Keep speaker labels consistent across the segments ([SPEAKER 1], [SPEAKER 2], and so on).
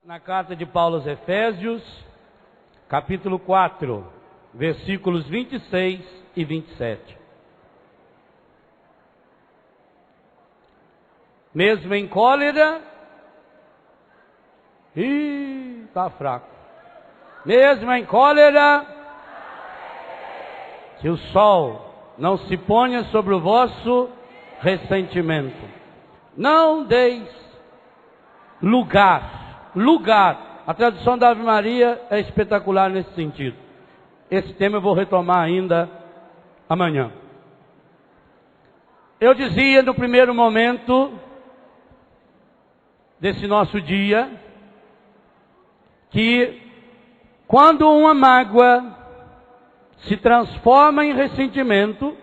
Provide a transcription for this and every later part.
[SPEAKER 1] Na carta de Paulo aos Efésios, capítulo 4, versículos 26 e 27. Mesmo em cólera, está fraco. Mesmo em cólera, que o sol não se ponha sobre o vosso ressentimento. Não deis lugar. A tradução da Ave Maria é espetacular nesse sentido. Esse tema eu vou retomar ainda amanhã. Eu dizia no primeiro momento desse nosso dia que quando uma mágoa se transforma em ressentimento,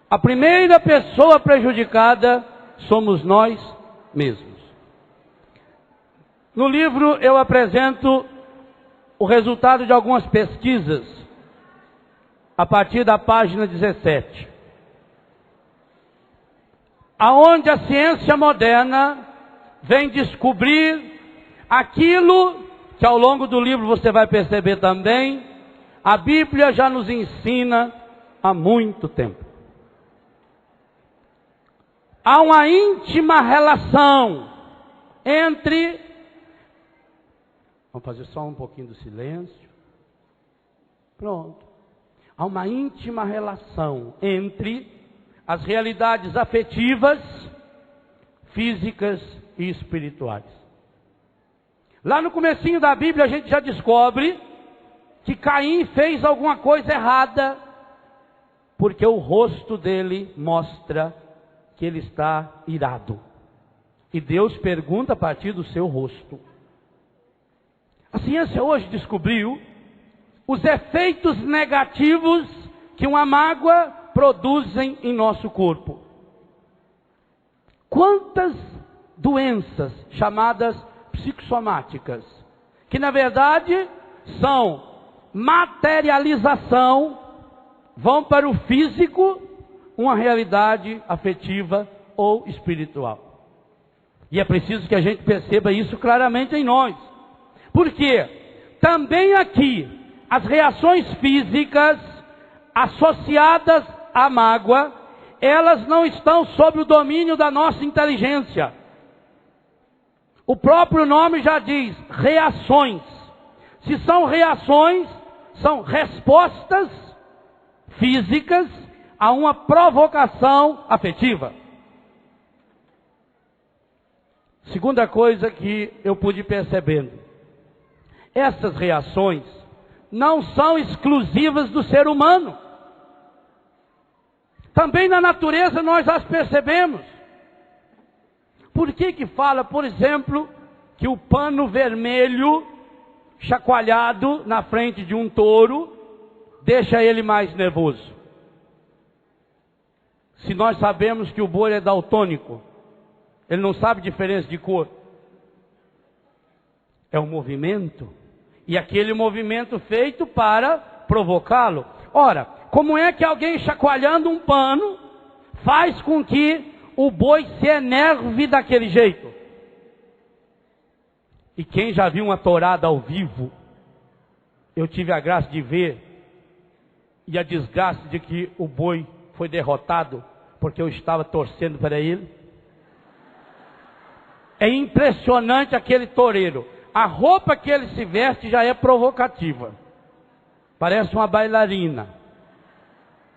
[SPEAKER 1] a primeira pessoa prejudicada somos nós mesmos. No livro eu apresento o resultado de algumas pesquisas a partir da página 17. Aonde a ciência moderna vem descobrir aquilo que ao longo do livro você vai perceber também, a Bíblia já nos ensina há muito tempo. Há uma íntima relação entre... Vamos fazer só um pouquinho do silêncio. Pronto. Há uma íntima relação entre as realidades afetivas, físicas e espirituais. Lá no comecinho da Bíblia a gente já descobre que Caim fez alguma coisa errada, porque o rosto dele mostra que ele está irado. E Deus pergunta a partir do seu rosto. A ciência hoje descobriu os efeitos negativos que uma mágoa produzem em nosso corpo. Quantas doenças chamadas psicossomáticas, que na verdade são materialização, vão para o físico, uma realidade afetiva ou espiritual. E é preciso que a gente perceba isso claramente em nós. Porque também aqui as reações físicas associadas à mágoa, elas não estão sob o domínio da nossa inteligência. O próprio nome já diz, reações. Se são reações, são respostas físicas a uma provocação afetiva. Segunda coisa que eu pude percebendo, essas reações não são exclusivas do ser humano. Também na natureza nós as percebemos. Por que fala, por exemplo, que o pano vermelho chacoalhado na frente de um touro deixa ele mais nervoso? Se nós sabemos que o boi é daltônico, ele não sabe diferença de cor. É um movimento. E aquele movimento feito para provocá-lo. Ora, como é que alguém chacoalhando um pano faz com que o boi se enerve daquele jeito? E quem já viu uma tourada ao vivo, eu tive a graça de ver, e a desgraça de que o boi foi derrotado, porque eu estava torcendo para ele. É impressionante aquele toureiro. A roupa que ele se veste já é provocativa. Parece uma bailarina.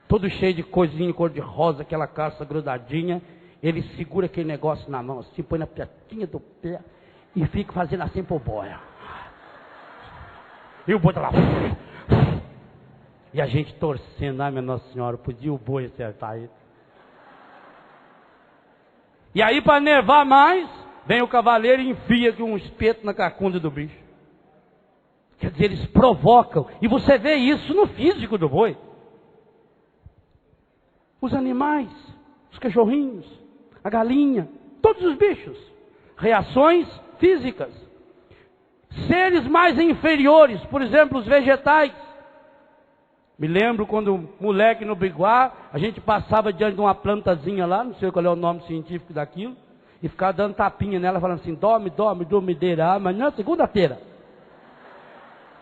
[SPEAKER 1] Todo cheio de coisinha cor de rosa, aquela calça grudadinha. Ele segura aquele negócio na mão assim, põe na petinha do pé e fica fazendo assim pro boi. E o boi tá lá. E a gente torcendo, ai minha Nossa Senhora, podia o boi acertar ele. E aí para nervar mais, vem o cavaleiro e enfia aqui um espeto na cacunda do bicho. Quer dizer, eles provocam. E você vê isso no físico do boi. Os animais, os cachorrinhos, a galinha, todos os bichos. Reações físicas. Seres mais inferiores, por exemplo, os vegetais. Me lembro quando moleque no Biguá, a gente passava diante de uma plantazinha lá, não sei qual é o nome científico daquilo. e ficava dando tapinha nela, falando assim, dorme, dorme, dormideira, amanhã, segunda-feira.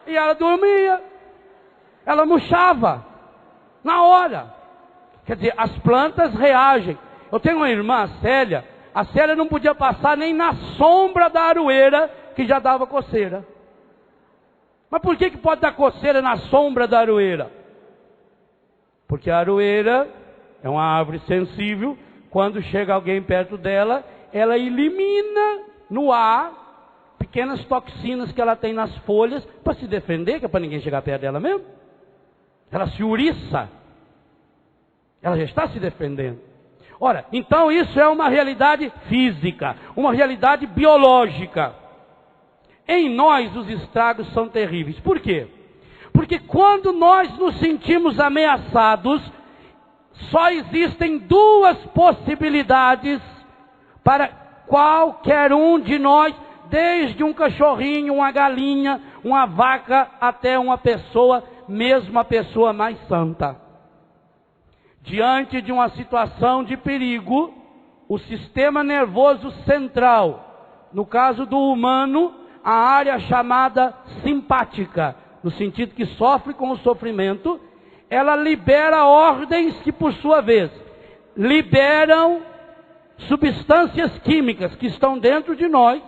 [SPEAKER 1] E ela dormia, ela murchava, na hora. Quer dizer, as plantas reagem. Eu tenho uma irmã, a Célia não podia passar nem na sombra da aroeira, que já dava coceira. Mas por que pode dar coceira na sombra da aroeira? Porque a aroeira é uma árvore sensível, quando chega alguém perto dela, ela elimina no ar pequenas toxinas que ela tem nas folhas para se defender, que é para ninguém chegar perto dela mesmo. Ela se uriça. Ela já está se defendendo. Ora, então isso é uma realidade física, uma realidade biológica. Em nós os estragos são terríveis. Por quê? Porque quando nós nos sentimos ameaçados, só existem duas possibilidades para qualquer um de nós, desde um cachorrinho, uma galinha, uma vaca, até uma pessoa, mesmo a pessoa mais santa. Diante de uma situação de perigo, o sistema nervoso central, no caso do humano, a área chamada simpática, no sentido que sofre com o sofrimento, ela libera ordens que, por sua vez, liberam substâncias químicas que estão dentro de nós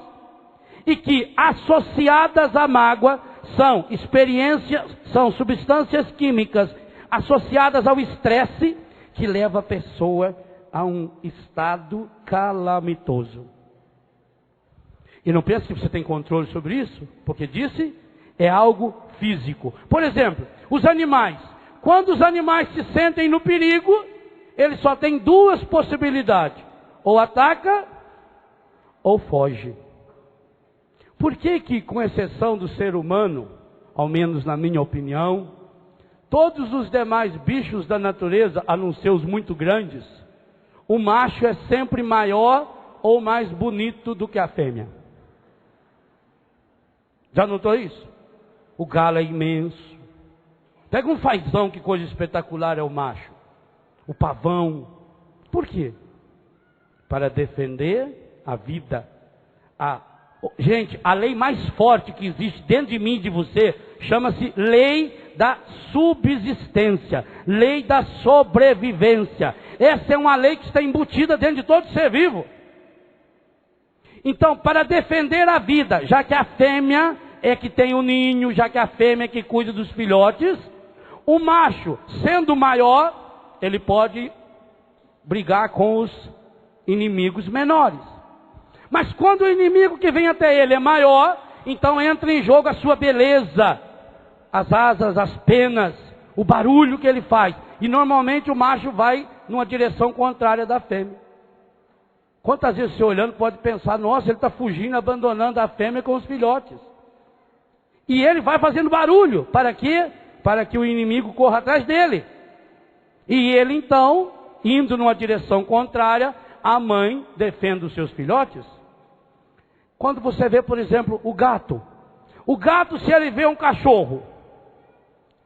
[SPEAKER 1] e que, associadas à mágoa, são substâncias químicas associadas ao estresse, que leva a pessoa a um estado calamitoso. E não pense que você tem controle sobre isso, porque disse, é algo físico. Por exemplo, os animais. Quando os animais se sentem no perigo, eles só têm duas possibilidades. Ou ataca, ou foge. Por que, com exceção do ser humano, ao menos na minha opinião, todos os demais bichos da natureza, a não ser os muito grandes, o macho é sempre maior ou mais bonito do que a fêmea? Já notou isso? O galo é imenso. Pega um fazão, que coisa espetacular é o macho. O pavão. Por quê? Para defender a vida. Gente, a lei mais forte que existe dentro de mim e de você chama-se lei da subsistência, lei da sobrevivência. Essa é uma lei que está embutida dentro de todo ser vivo. Então, para defender a vida, já que a fêmea é que tem o ninho, já que a fêmea é que cuida dos filhotes, o macho, sendo maior, ele pode brigar com os inimigos menores. Mas quando o inimigo que vem até ele é maior, então entra em jogo a sua beleza, as asas, as penas, o barulho que ele faz. E normalmente o macho vai numa direção contrária da fêmea. Quantas vezes você olhando pode pensar, nossa, ele está fugindo, abandonando a fêmea com os filhotes. E ele vai fazendo barulho, para quê? Para que o inimigo corra atrás dele. E ele então, indo numa direção contrária, a mãe defende os seus filhotes. Quando você vê, por exemplo, o gato, se ele vê um cachorro,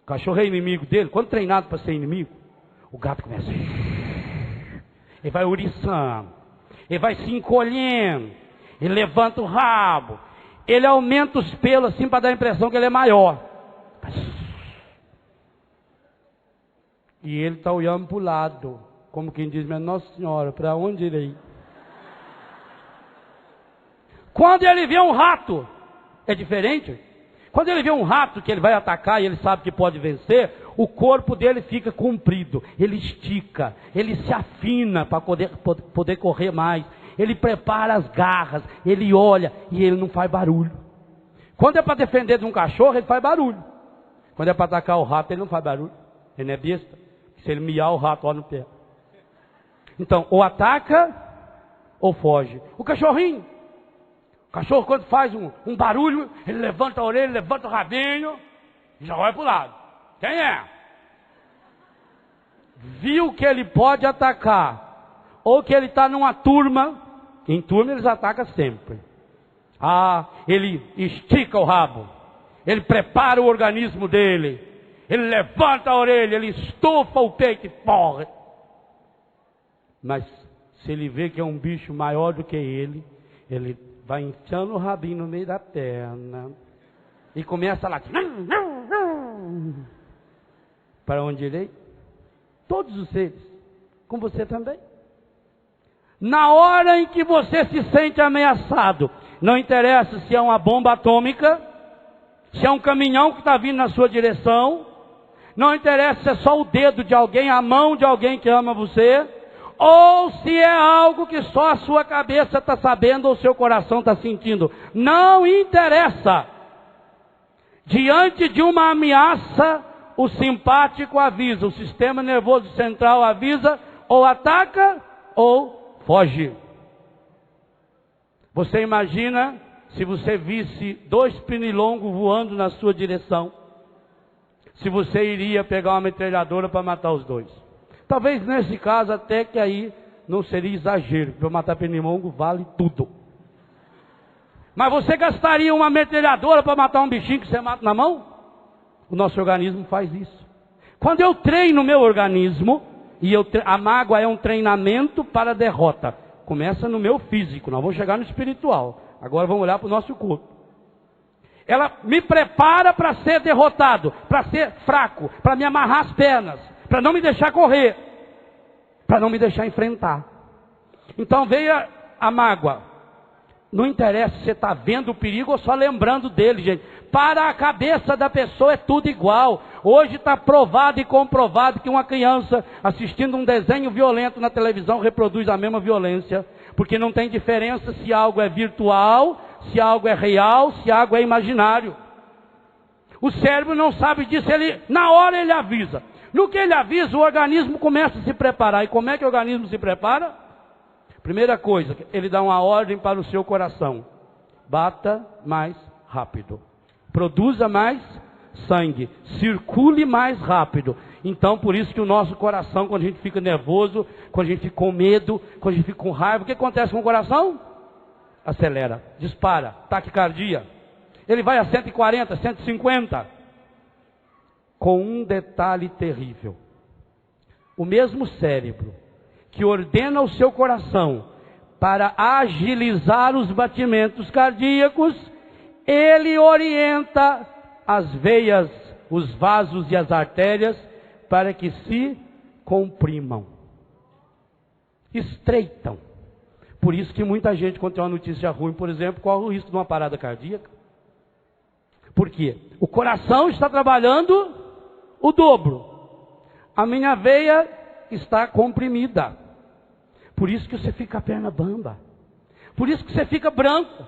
[SPEAKER 1] o cachorro é inimigo dele, quando treinado para ser inimigo, o gato começa, ele vai uriçando, ele vai se encolhendo, ele levanta o rabo, ele aumenta os pelos assim para dar a impressão que ele é maior. E ele está olhando para o lado, como quem diz, Nossa Senhora, para onde irei? Quando ele vê um rato, é diferente. Quando ele vê um rato que ele vai atacar e ele sabe que pode vencer, o corpo dele fica comprido, ele estica, ele se afina para poder correr mais, ele prepara as garras, ele olha e ele não faz barulho. Quando é para defender de um cachorro, ele faz barulho. Quando é para atacar o rato, ele não faz barulho, ele não é besta. Se ele miar, o rato olha no pé. Então, ou ataca, ou foge. O cachorrinho, o cachorro quando faz um barulho, ele levanta a orelha, levanta o rabinho, e já vai para o lado. Quem é? Viu que ele pode atacar, ou que ele está numa turma, em turma eles atacam sempre. Ele estica o rabo, ele prepara o organismo dele, ele levanta a orelha, ele estufa o peito e corre. Mas Se ele vê que é um bicho maior do que ele vai enfiando o rabinho no meio da perna e começa a latir. Para onde irei? Todos os seres, com você também. Na hora em que você se sente ameaçado, não interessa se é uma bomba atômica, se é um caminhão que está vindo na sua direção, não interessa se é só o dedo de alguém, a mão de alguém que ama você, ou se é algo que só a sua cabeça está sabendo ou o seu coração está sentindo. Não interessa. Diante de uma ameaça, o simpático avisa, o sistema nervoso central avisa, ou ataca ou foge. Você imagina se você visse 2 pernilongos voando na sua direção, se você iria pegar uma metralhadora para matar os 2. Talvez nesse caso até que aí não seria exagero, para matar pernilongo vale tudo. Mas você gastaria uma metralhadora para matar um bichinho que você mata na mão? O nosso organismo faz isso. Quando eu treino o meu organismo, a mágoa é um treinamento para a derrota. Começa no meu físico, nós vamos chegar no espiritual. Agora vamos olhar para o nosso corpo. Ela me prepara para ser derrotado, para ser fraco, para me amarrar as pernas, para não me deixar correr, para não me deixar enfrentar. Então veio a mágoa. Não interessa se você está vendo o perigo ou só lembrando dele, gente. Para a cabeça da pessoa é tudo igual. Hoje está provado e comprovado que uma criança assistindo um desenho violento na televisão reproduz a mesma violência. Porque não tem diferença se algo é virtual, se algo é real, se algo é imaginário. O cérebro não sabe disso, na hora ele avisa. No que ele avisa, o organismo começa a se preparar. E como é que o organismo se prepara? Primeira coisa, ele dá uma ordem para o seu coração. Bata mais rápido. Produza mais sangue. Circule mais rápido. Então, por isso que o nosso coração, quando a gente fica nervoso, quando a gente fica com medo, quando a gente fica com raiva, o que acontece com o coração? Acelera, dispara, taquicardia. Ele vai a 140, 150. Com um detalhe terrível. O mesmo cérebro que ordena o seu coração para agilizar os batimentos cardíacos, ele orienta as veias, os vasos e as artérias para que se comprimam, estreitam. Por isso que muita gente, quando tem uma notícia ruim, por exemplo, corre o risco de uma parada cardíaca. Por quê? O coração está trabalhando o dobro. A minha veia está comprimida. Por isso que você fica a perna bamba. Por isso que você fica branco.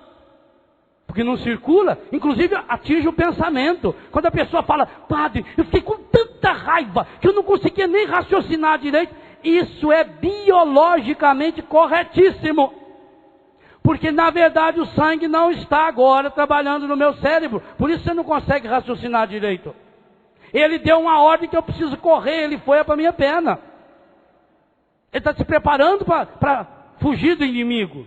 [SPEAKER 1] Porque não circula, inclusive atinge o pensamento. Quando a pessoa fala, padre, eu fiquei com tanta raiva que eu não conseguia nem raciocinar direito. Isso é biologicamente corretíssimo. Porque na verdade o sangue não está agora trabalhando no meu cérebro. Por isso você não consegue raciocinar direito. Ele deu uma ordem que eu preciso correr, ele foi para a minha perna. Ele está se preparando para fugir do inimigo.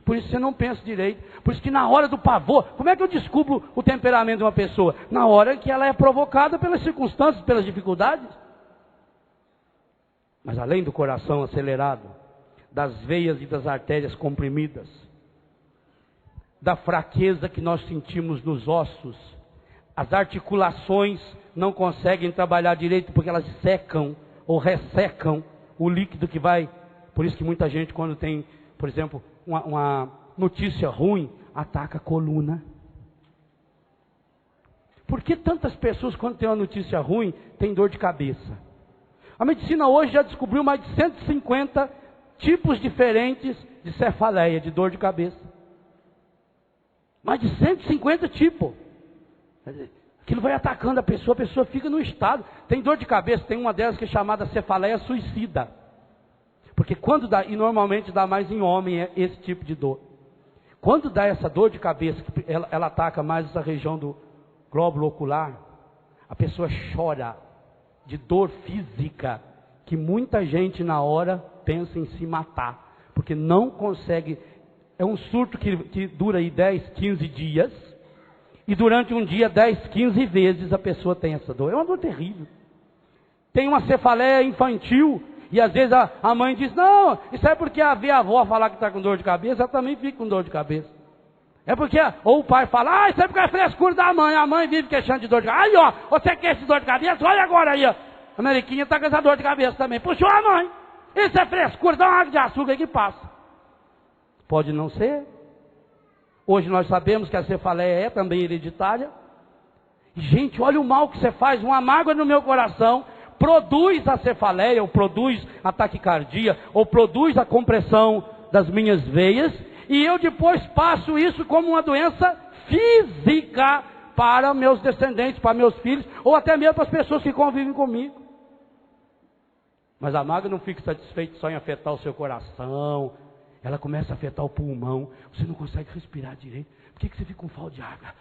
[SPEAKER 1] Por isso você não pensa direito. Por isso que na hora do pavor, como é que eu descubro o temperamento de uma pessoa? Na hora que ela é provocada pelas circunstâncias, pelas dificuldades. Mas além do coração acelerado, das veias e das artérias comprimidas, da fraqueza que nós sentimos nos ossos, as articulações não conseguem trabalhar direito porque elas secam ou ressecam o líquido que vai. Por isso que muita gente, quando tem, por exemplo, uma notícia ruim, ataca a coluna. Por que tantas pessoas, quando tem uma notícia ruim, têm dor de cabeça? A medicina hoje já descobriu mais de 150 tipos diferentes de cefaleia, de dor de cabeça. Mais de 150 tipos. Aquilo vai atacando a pessoa fica no estado. Tem dor de cabeça, tem uma delas que é chamada cefaleia suicida. Porque quando dá, e normalmente dá mais em homem esse tipo de dor. Quando dá essa dor de cabeça, ela ataca mais essa região do glóbulo ocular, a pessoa chora de dor física, que muita gente na hora pensa em se matar. Porque não consegue, é um surto que dura aí 10, 15 dias. E durante um dia, 10, 15 vezes a pessoa tem essa dor. É uma dor terrível. Tem uma cefaleia infantil. E às vezes a mãe diz, não, isso é porque vê a avó falar que está com dor de cabeça, ela também fica com dor de cabeça. É porque, ou o pai fala, isso é porque é frescura da mãe, a mãe vive queixando de dor de cabeça. Aí ó, você quer esse dor de cabeça? Olha agora aí, ó. A Mariquinha está com essa dor de cabeça também. Puxou a mãe. Isso é frescura, dá uma água de açúcar aí que passa. Pode não ser. Hoje nós sabemos que a cefaleia é também hereditária. Gente, olha o mal que você faz, uma mágoa no meu coração, produz a cefaleia, ou produz a taquicardia, ou produz a compressão das minhas veias, e eu depois passo isso como uma doença física para meus descendentes, para meus filhos, ou até mesmo para as pessoas que convivem comigo. Mas a mágoa não fica satisfeita só em afetar o seu coração, ela começa a afetar o pulmão, você não consegue respirar direito. Por que você fica com falta de água?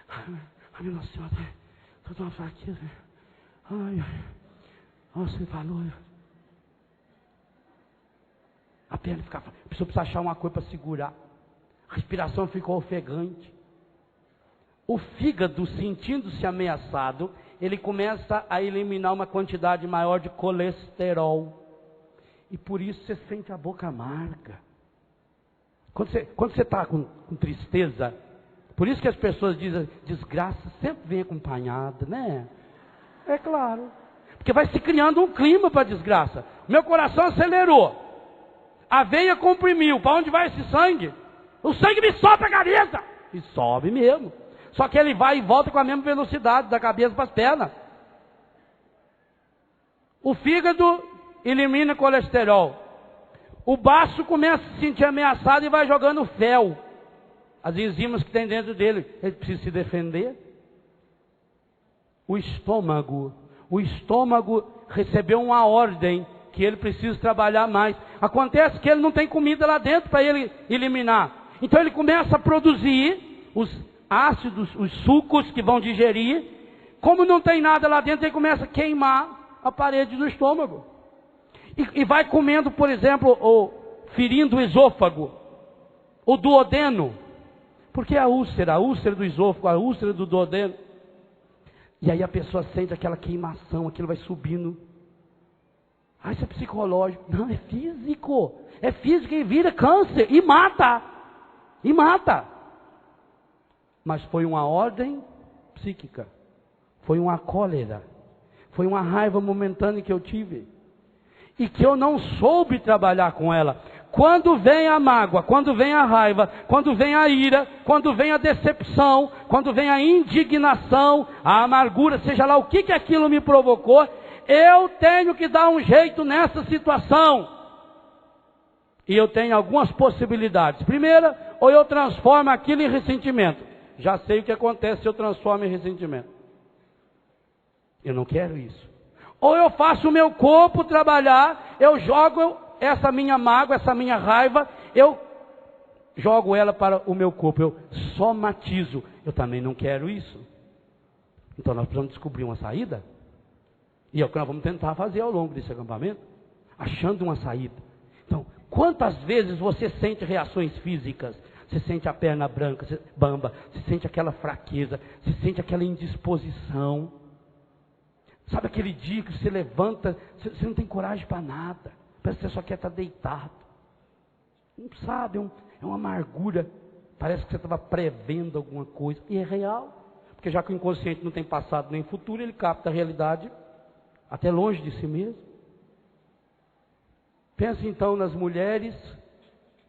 [SPEAKER 1] Ai, meu Senhor, estou tão fraqueza. Ai, você falou. A perna fica, a pessoa precisa achar uma coisa para segurar. A respiração ficou ofegante. O fígado, sentindo-se ameaçado, ele começa a eliminar uma quantidade maior de colesterol. E por isso você sente a boca amarga. Quando você está com tristeza, por isso que as pessoas dizem, desgraça sempre vem acompanhada, né? É claro. Porque vai se criando um clima para desgraça. Meu coração acelerou. A veia comprimiu. Para onde vai esse sangue? O sangue me sobe para a cabeça. E sobe mesmo. Só que ele vai e volta com a mesma velocidade, da cabeça para as pernas. O fígado elimina colesterol. O baço começa a se sentir ameaçado e vai jogando fel. As enzimas que tem dentro dele, ele precisa se defender. O estômago recebeu uma ordem que ele precisa trabalhar mais. Acontece que ele não tem comida lá dentro para ele eliminar. Então ele começa a produzir os ácidos, os sucos que vão digerir. Como não tem nada lá dentro, ele começa a queimar a parede do estômago. E vai comendo, por exemplo, ferindo o esôfago, o duodeno. Porque a úlcera do esôfago, a úlcera do duodeno. E aí a pessoa sente aquela queimação, aquilo vai subindo. Isso é psicológico. Não, é físico. É físico e vira câncer e mata. E mata. Mas foi uma ordem psíquica. Foi uma cólera. Foi uma raiva momentânea que eu tive. E que eu não soube trabalhar com ela. Quando vem a mágoa, quando vem a raiva, quando vem a ira, quando vem a decepção, quando vem a indignação, a amargura, seja lá o que aquilo me provocou, eu tenho que dar um jeito nessa situação. E eu tenho algumas possibilidades. Primeira, ou eu transformo aquilo em ressentimento. Já sei o que acontece se eu transformo em ressentimento. Eu não quero isso. Ou eu faço o meu corpo trabalhar, eu jogo essa minha mágoa, essa minha raiva, eu jogo ela para o meu corpo, eu somatizo. Eu também não quero isso. Então nós precisamos descobrir uma saída. E é o que nós vamos tentar fazer ao longo desse acampamento, achando uma saída. Então, quantas vezes você sente reações físicas? Você sente a perna branca, bamba, você sente aquela fraqueza, você sente aquela indisposição. Sabe aquele dia que você levanta, você não tem coragem para nada. Parece que você só quer estar deitado. Não sabe, é uma amargura. Parece que você estava prevendo alguma coisa. E é real. Porque já que o inconsciente não tem passado nem futuro, ele capta a realidade até longe de si mesmo. Pense então nas mulheres.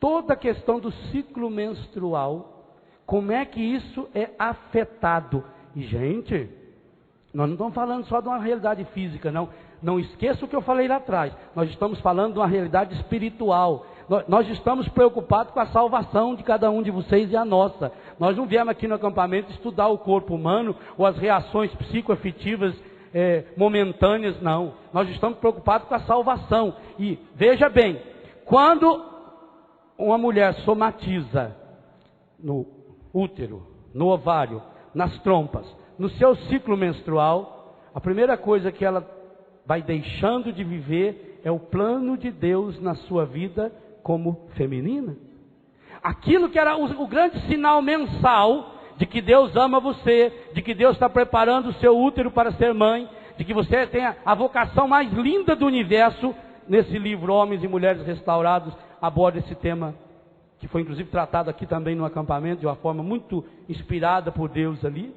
[SPEAKER 1] Toda a questão do ciclo menstrual. Como é que isso é afetado? E gente, nós não estamos falando só de uma realidade física, não. Não esqueça o que eu falei lá atrás. Nós estamos falando de uma realidade espiritual. Nós estamos preocupados com a salvação de cada um de vocês e a nossa. Nós não viemos aqui no acampamento estudar o corpo humano ou as reações psicoafetivas momentâneas, não. Nós estamos preocupados com a salvação. E veja bem, quando uma mulher somatiza no útero, no ovário, nas trompas, no seu ciclo menstrual, a primeira coisa que ela vai deixando de viver é o plano de Deus na sua vida como feminina. Aquilo que era o grande sinal mensal de que Deus ama você, de que Deus está preparando o seu útero para ser mãe, de que você tem a vocação mais linda do universo, nesse livro Homens e Mulheres Restaurados, aborda esse tema, que foi inclusive tratado aqui também no acampamento, de uma forma muito inspirada por Deus ali.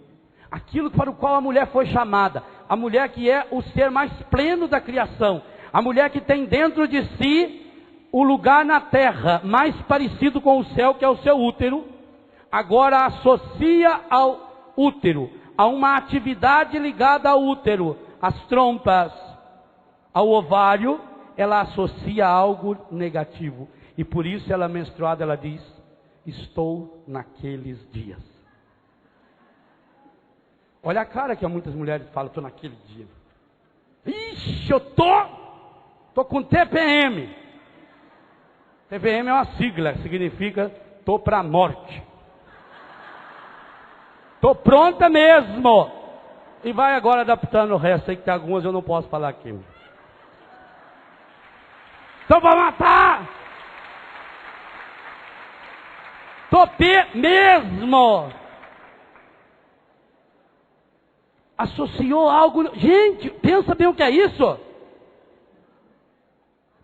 [SPEAKER 1] Aquilo para o qual a mulher foi chamada, a mulher que é o ser mais pleno da criação, a mulher que tem dentro de si o lugar na terra mais parecido com o céu, que é o seu útero, agora associa ao útero, a uma atividade ligada ao útero, às trompas, ao ovário, ela associa algo negativo. E por isso ela menstruada, ela diz, estou naqueles dias. Olha a cara que muitas mulheres falam, estou naquele dia. Ixi, eu tô com TPM. TPM é uma sigla, significa tô para a morte. Tô pronta mesmo. E vai agora adaptando o resto aí, que tem algumas eu não posso falar aqui. Tô para matar. Tô mesmo. Associou algo. Gente, pensa bem o que é isso.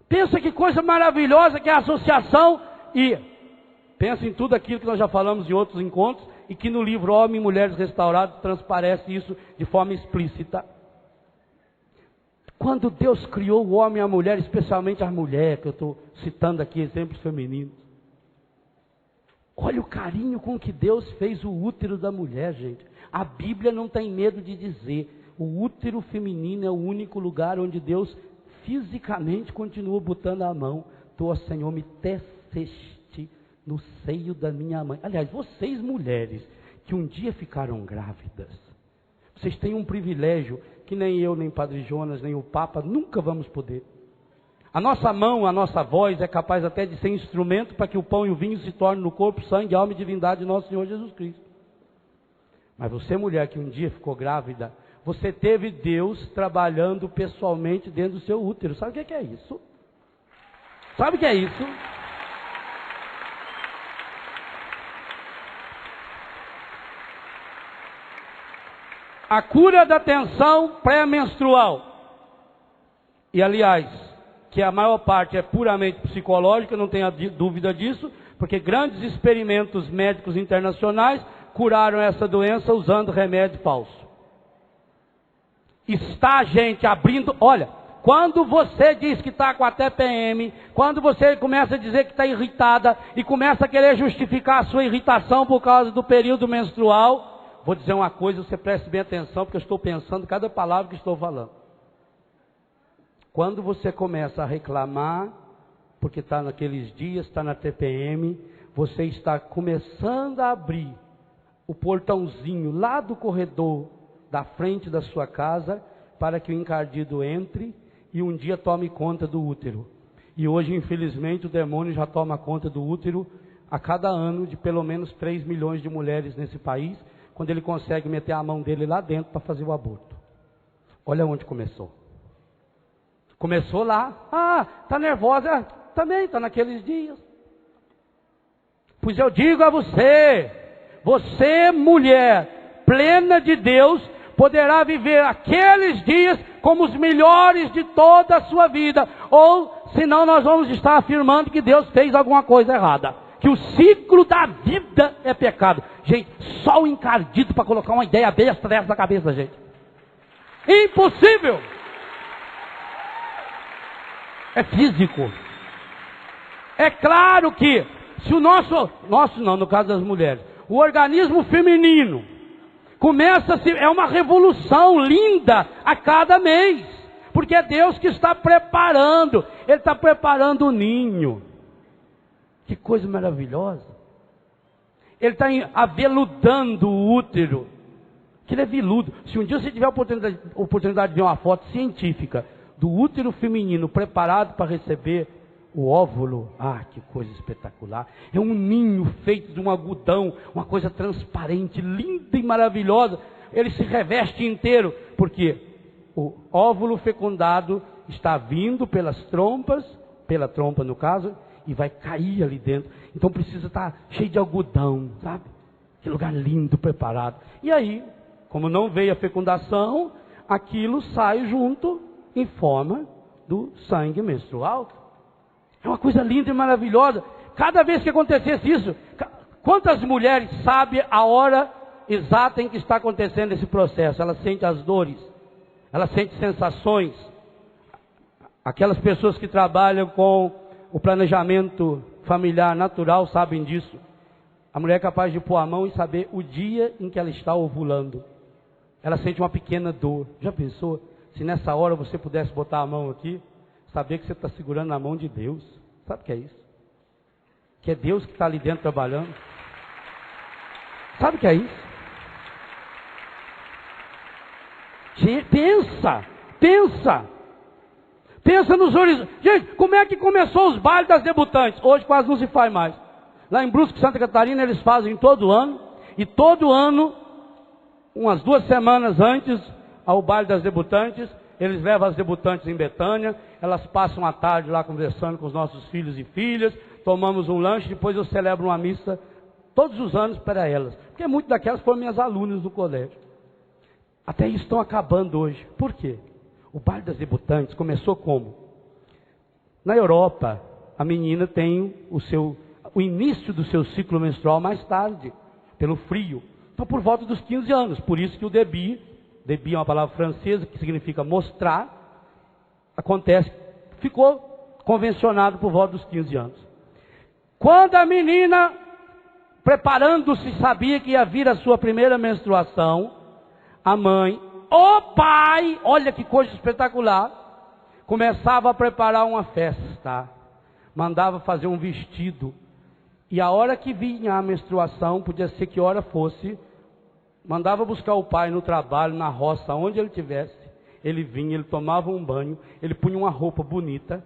[SPEAKER 1] Pensa que coisa maravilhosa que é a associação. E pensa em tudo aquilo que nós já falamos em outros encontros. E que no livro Homens e Mulheres Restaurados transparece isso de forma explícita. Quando Deus criou o homem e a mulher, especialmente a mulher, que eu estou citando aqui exemplos femininos. Olha o carinho com que Deus fez o útero da mulher, gente. A Bíblia não tem medo de dizer, o útero feminino é o único lugar onde Deus fisicamente continua botando a mão. Tu, ó Senhor, me teceste no seio da minha mãe. Aliás, vocês mulheres que um dia ficaram grávidas, vocês têm um privilégio que nem eu, nem Padre Jonas, nem o Papa nunca vamos poder. A nossa mão, a nossa voz é capaz até de ser instrumento para que o pão e o vinho se tornem no corpo, sangue, alma e divindade de nosso Senhor Jesus Cristo. Mas você, mulher, que um dia ficou grávida, você teve Deus trabalhando pessoalmente dentro do seu útero. Sabe o que é isso? Sabe o que é isso? A cura da tensão pré-menstrual. E aliás, que a maior parte é puramente psicológica, não tenha dúvida disso, porque grandes experimentos médicos internacionais curaram essa doença usando remédio falso. Está, gente, abrindo... Olha, quando você diz que está com a TPM, quando você começa a dizer que está irritada e começa a querer justificar a sua irritação por causa do período menstrual, vou dizer uma coisa, você preste bem atenção, porque eu estou pensando cada palavra que estou falando. Quando você começa a reclamar, porque está naqueles dias, está na TPM, você está começando a abrir o portãozinho lá do corredor da frente da sua casa, para que o encardido entre e um dia tome conta do útero. E hoje, infelizmente, o demônio já toma conta do útero a cada ano de pelo menos 3 milhões de mulheres nesse país, quando ele consegue meter a mão dele lá dentro para fazer o aborto. Olha onde começou. Começou lá. Ah, está nervosa? Também está naqueles dias. Pois eu digo a você, você mulher plena de Deus, poderá viver aqueles dias como os melhores de toda a sua vida. Ou, senão nós vamos estar afirmando que Deus fez alguma coisa errada. Que o ciclo da vida é pecado. Gente, só o encardido para colocar uma ideia besta dessa na cabeça, gente. Impossível! É físico. É claro que, se o nosso não, no caso das mulheres, o organismo feminino começa a se, é uma revolução linda a cada mês, porque é Deus que está preparando, Ele está preparando o ninho. Que coisa maravilhosa. Ele está aveludando o útero, que ele é veludo. Se um dia você tiver a oportunidade de ver uma foto científica do útero feminino preparado para receber o óvulo, ah, que coisa espetacular. É um ninho feito de um algodão, uma coisa transparente, linda e maravilhosa. Ele se reveste inteiro, porque o óvulo fecundado está vindo pelas trompas, pela trompa no caso, e vai cair ali dentro. Então precisa estar cheio de algodão, sabe? Que lugar lindo, preparado. E aí, como não veio a fecundação, aquilo sai junto em forma do sangue menstrual. É uma coisa linda e maravilhosa. Cada vez que acontecesse isso, quantas mulheres sabem a hora exata em que está acontecendo esse processo? Elas sentem as dores, elas sentem sensações. Aquelas pessoas que trabalham com o planejamento familiar natural sabem disso. A mulher é capaz de pôr a mão e saber o dia em que ela está ovulando. Ela sente uma pequena dor. Já pensou? Se nessa hora você pudesse botar a mão aqui, saber que você está segurando na mão de Deus. Sabe o que é isso? Que é Deus que está ali dentro trabalhando. Sabe o que é isso? Pensa nos horizontes. Gente, como é que começou os bailes das debutantes? Hoje quase não se faz mais. Lá em Brusque, Santa Catarina, eles fazem todo ano. E todo ano, umas 2 semanas antes ao baile das debutantes, eles levam as debutantes em Betânia. Elas passam a tarde lá conversando com os nossos filhos e filhas. Tomamos um lanche, depois eu celebro uma missa todos os anos para elas. Porque muitas daquelas foram minhas alunas do colégio. Até isso estão acabando hoje. Por quê? O baile das debutantes começou como? Na Europa, a menina tem o início do seu ciclo menstrual mais tarde, pelo frio. Então, por volta dos 15 anos. Por isso que o début é uma palavra francesa que significa mostrar, ficou convencionado por volta dos 15 anos. Quando a menina, preparando-se, sabia que ia vir a sua primeira menstruação, a mãe, o pai, olha que coisa espetacular, começava a preparar uma festa, mandava fazer um vestido, e a hora que vinha a menstruação, podia ser que hora fosse, mandava buscar o pai no trabalho, na roça, onde ele estivesse, ele vinha, ele tomava um banho, ele punha uma roupa bonita,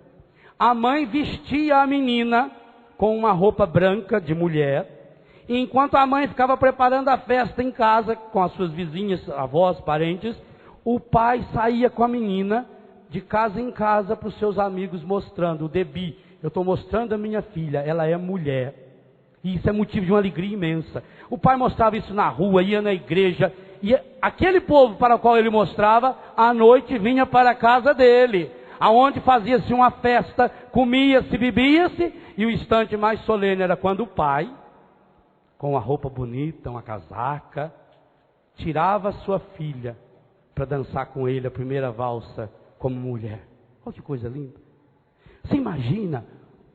[SPEAKER 1] a mãe vestia a menina com uma roupa branca de mulher, e enquanto a mãe ficava preparando a festa em casa, com as suas vizinhas, avós, parentes, o pai saía com a menina, de casa em casa, para os seus amigos, mostrando o début. Eu estou mostrando a minha filha, ela é mulher. E isso é motivo de uma alegria imensa. O pai mostrava isso na rua, ia na igreja, e aquele povo para o qual ele mostrava, à noite vinha para a casa dele, aonde fazia-se uma festa, comia-se, bebia-se, e o instante mais solene era quando o pai, com uma roupa bonita, uma casaca, tirava sua filha para dançar com ele a primeira valsa como mulher. Olha que coisa linda. Você imagina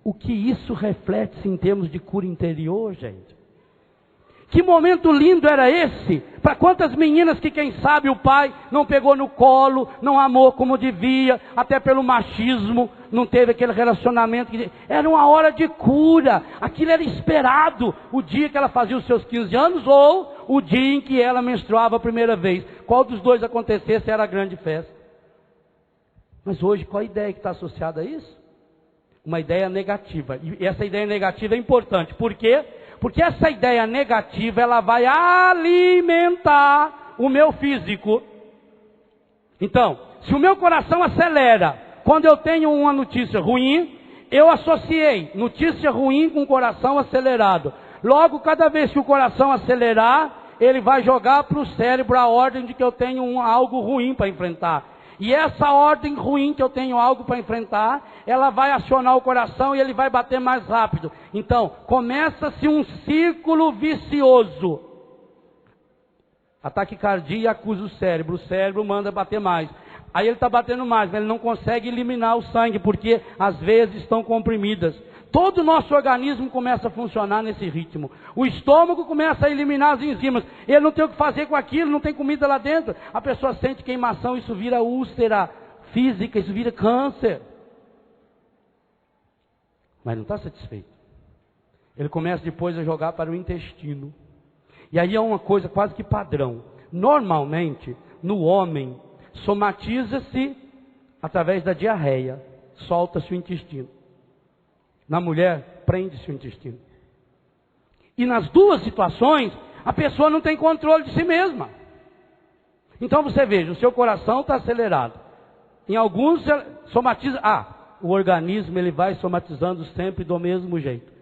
[SPEAKER 1] o que isso reflete em termos de cura interior, gente? Que momento lindo era esse? Para quantas meninas que, quem sabe, o pai não pegou no colo, não amou como devia, até pelo machismo, não teve aquele relacionamento. Era uma hora de cura. Aquilo era esperado. O dia que ela fazia os seus 15 anos ou o dia em que ela menstruava a primeira vez. Qual dos dois acontecesse era a grande festa. Mas hoje, qual a ideia que está associada a isso? Uma ideia negativa. E essa ideia negativa é importante. Por quê? Porque essa ideia negativa, ela vai alimentar o meu físico. Então, se o meu coração acelera, quando eu tenho uma notícia ruim, eu associei notícia ruim com coração acelerado. Logo, cada vez que o coração acelerar, ele vai jogar para o cérebro a ordem de que eu tenho algo ruim para enfrentar. E essa ordem ruim que eu tenho algo para enfrentar, ela vai acionar o coração e ele vai bater mais rápido. Então, começa-se um círculo vicioso. A taquicardia acusa o cérebro manda bater mais. Aí ele está batendo mais, mas ele não consegue eliminar o sangue, porque as veias estão comprimidas. Todo o nosso organismo começa a funcionar nesse ritmo. O estômago começa a eliminar as enzimas. Ele não tem o que fazer com aquilo, não tem comida lá dentro. A pessoa sente queimação, isso vira úlcera física, isso vira câncer. Mas não está satisfeito. Ele começa depois a jogar para o intestino. E aí é uma coisa quase que padrão. Normalmente, no homem, somatiza-se através da diarreia. Solta-se o intestino. Na mulher, prende-se o intestino. E nas duas situações, a pessoa não tem controle de si mesma. Então você veja, o seu coração está acelerado. Em alguns, somatiza. O organismo ele vai somatizando sempre do mesmo jeito.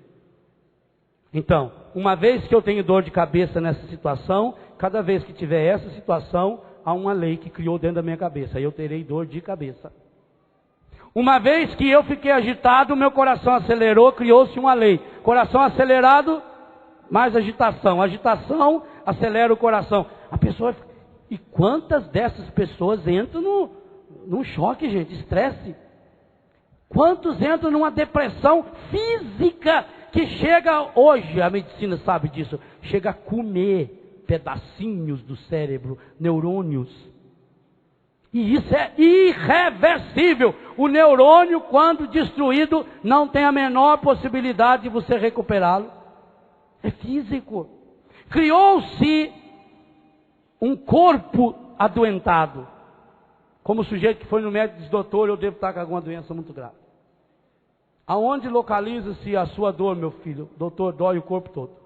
[SPEAKER 1] Então, uma vez que eu tenho dor de cabeça nessa situação, cada vez que tiver essa situação, há uma lei que criou dentro da minha cabeça. Aí eu terei dor de cabeça. Uma vez que eu fiquei agitado, meu coração acelerou, criou-se uma lei. Coração acelerado, mais agitação. Agitação acelera o coração. A pessoa... E quantas dessas pessoas entram num choque, gente, estresse? Quantos entram numa depressão física que chega, hoje a medicina sabe disso, chega a comer pedacinhos do cérebro, neurônios. E isso é irreversível. O neurônio, quando destruído, não tem a menor possibilidade de você recuperá-lo. É físico. Criou-se um corpo adoentado. Como o sujeito que foi no médico e disse: doutor, eu devo estar com alguma doença muito grave. Aonde localiza-se a sua dor, meu filho? Doutor, dói o corpo todo.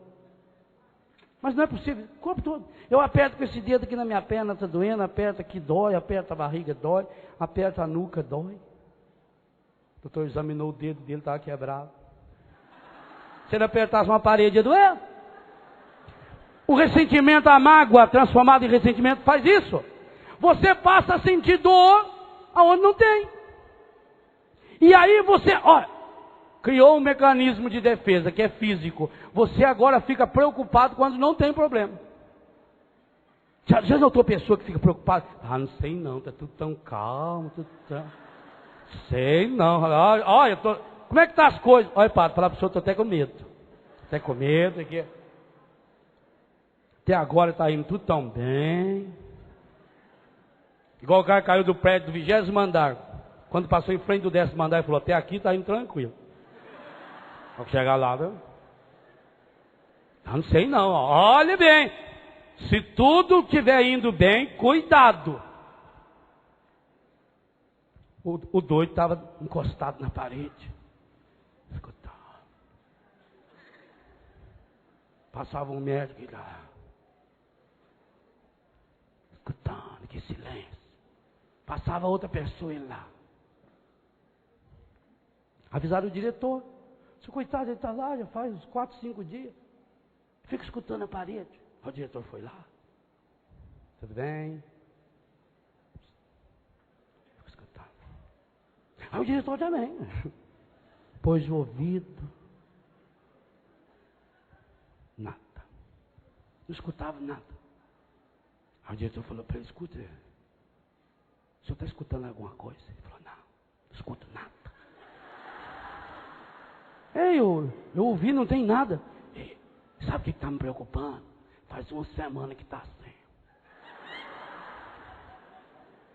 [SPEAKER 1] Mas não é possível, o corpo todo. Eu aperto com esse dedo aqui na minha perna, está doendo, aperta aqui, dói, aperta a barriga, dói, aperta a nuca, dói. O doutor examinou o dedo dele, estava quebrado. Se ele apertasse uma parede, ia doer. O ressentimento, a mágoa transformada em ressentimento faz isso. Você passa a sentir dor aonde não tem. E aí você, olha, criou um mecanismo de defesa que é físico. Você agora fica preocupado quando não tem problema. Já notou pessoa que fica preocupada? Ah, não sei não, está tudo tão calmo, tudo tão... Sei não, olha, como é que tá as coisas? Olha, padre, falar para o senhor, estou até com medo. Até com medo, aqui. Até agora está indo tudo tão bem. Igual o cara caiu do prédio do 20º andar. Quando passou em frente do 10º andar, ele falou: até aqui está indo tranquilo. Ao chegar lá, viu? Não sei não, olha bem. Se tudo estiver indo bem, cuidado. O doido estava encostado na parede. Escutava. Passava um médico e lá. Escutando, que silêncio. Passava outra pessoa e lá. Avisaram o diretor. Seu coitado, ele está lá, já faz uns 4, 5 dias. Fica escutando a parede. O diretor foi lá. Tudo bem? Fica escutando. Aí o diretor também. Pôs o ouvido. Nada. Não escutava nada. Aí o diretor falou para ele: escuta, o senhor está escutando alguma coisa? Ele falou: não escuto nada. Ei, eu ouvi, não tem nada. Ei, sabe o que está me preocupando? Faz uma semana que está assim.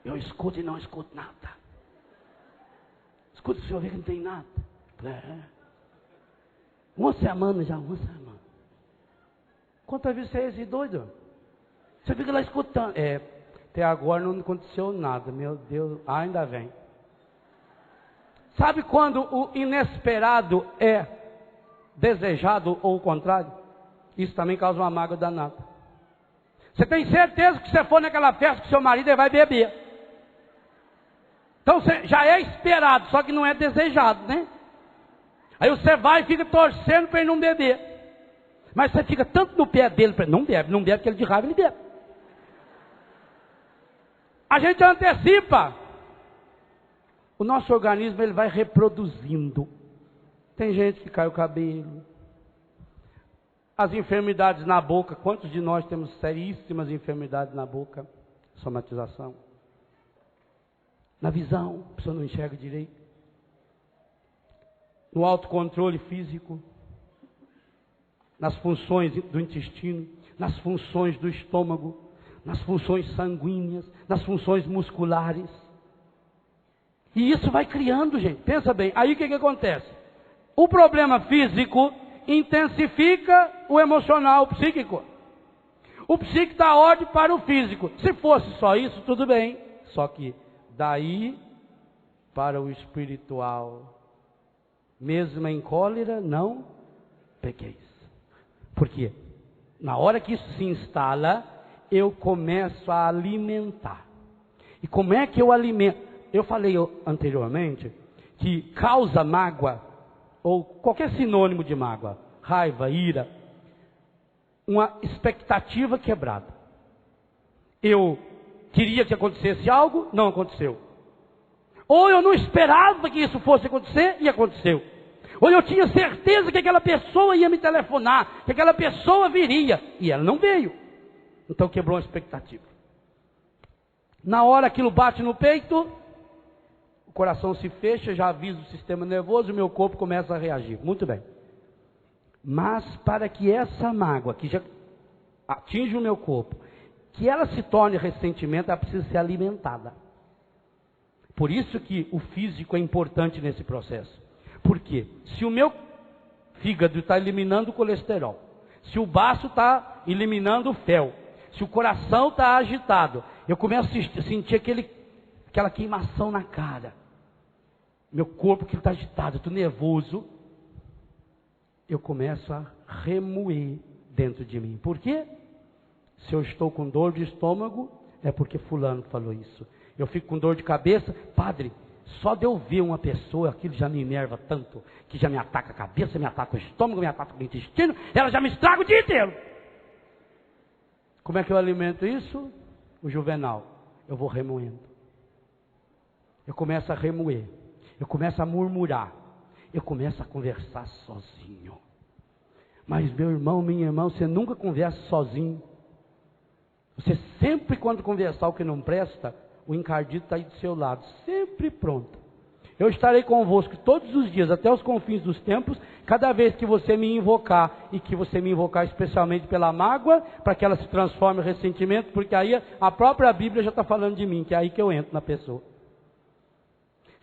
[SPEAKER 1] Eu escuto e não escuto nada. Escuta, o senhor vê que não tem nada. É. Uma semana já, uma semana. Quantas vezes você é esse doido? Você fica lá escutando. Até agora não aconteceu nada. Meu Deus, ainda vem. Sabe quando o inesperado é desejado ou o contrário? Isso também causa uma mágoa danada. Você tem certeza que se você for naquela festa com seu marido, ele vai beber. Então você já é esperado, só que não é desejado, né? Aí você vai e fica torcendo para ele não beber. Mas você fica tanto no pé dele, para ele não bebe, porque ele de raiva ele bebe. A gente antecipa. O nosso organismo, ele vai reproduzindo. Tem gente que cai o cabelo. As enfermidades na boca. Quantos de nós temos seríssimas enfermidades na boca? Somatização. Na visão, a pessoa não enxerga direito. No autocontrole físico. Nas funções do intestino. Nas funções do estômago. Nas funções sanguíneas. Nas funções musculares. E isso vai criando, gente. Pensa bem. Aí o que acontece? O problema físico intensifica o emocional, o psíquico. O psíquico dá ordem para o físico. Se fosse só isso, tudo bem. Só que daí para o espiritual, mesmo em cólera, não pequeis. Por quê? Na hora que isso se instala, eu começo a alimentar. E como é que eu alimento? Eu falei anteriormente que causa mágoa, ou qualquer sinônimo de mágoa, raiva, ira, uma expectativa quebrada. Eu queria que acontecesse algo, não aconteceu. Ou eu não esperava que isso fosse acontecer e aconteceu. Ou eu tinha certeza que aquela pessoa ia me telefonar, que aquela pessoa viria e ela não veio. Então quebrou a expectativa. Na hora aquilo bate no peito, o coração se fecha, já avisa o sistema nervoso e o meu corpo começa a reagir. Muito bem. Mas para que essa mágoa que já atinge o meu corpo, que ela se torne ressentimento, ela precisa ser alimentada. Por isso que o físico é importante nesse processo. Por quê? Se o meu fígado está eliminando o colesterol, se o baço está eliminando o fel, se o coração está agitado, eu começo a sentir aquela queimação na cara. Meu corpo que está agitado, eu estou nervoso. Eu começo a remoer dentro de mim. Por quê? Se eu estou com dor de estômago, é porque fulano falou isso. Eu fico com dor de cabeça, padre, só de eu ver uma pessoa, aquilo já me enerva tanto, que já me ataca a cabeça, me ataca o estômago, me ataca o intestino, ela já me estraga o dia inteiro. Como é que eu alimento isso? O Juvenal. Eu vou remoendo. Eu começo a remoer. Eu começo a murmurar. Eu começo a conversar sozinho. Mas meu irmão, minha irmã, você nunca conversa sozinho. Você sempre, quando conversar o que não presta, o encardito está aí do seu lado, sempre pronto. Eu estarei convosco todos os dias, até os confins dos tempos, cada vez que você me invocar, e que você me invocar especialmente pela mágoa, para que ela se transforme em ressentimento, porque aí a própria Bíblia já está falando de mim, que é aí que eu entro na pessoa.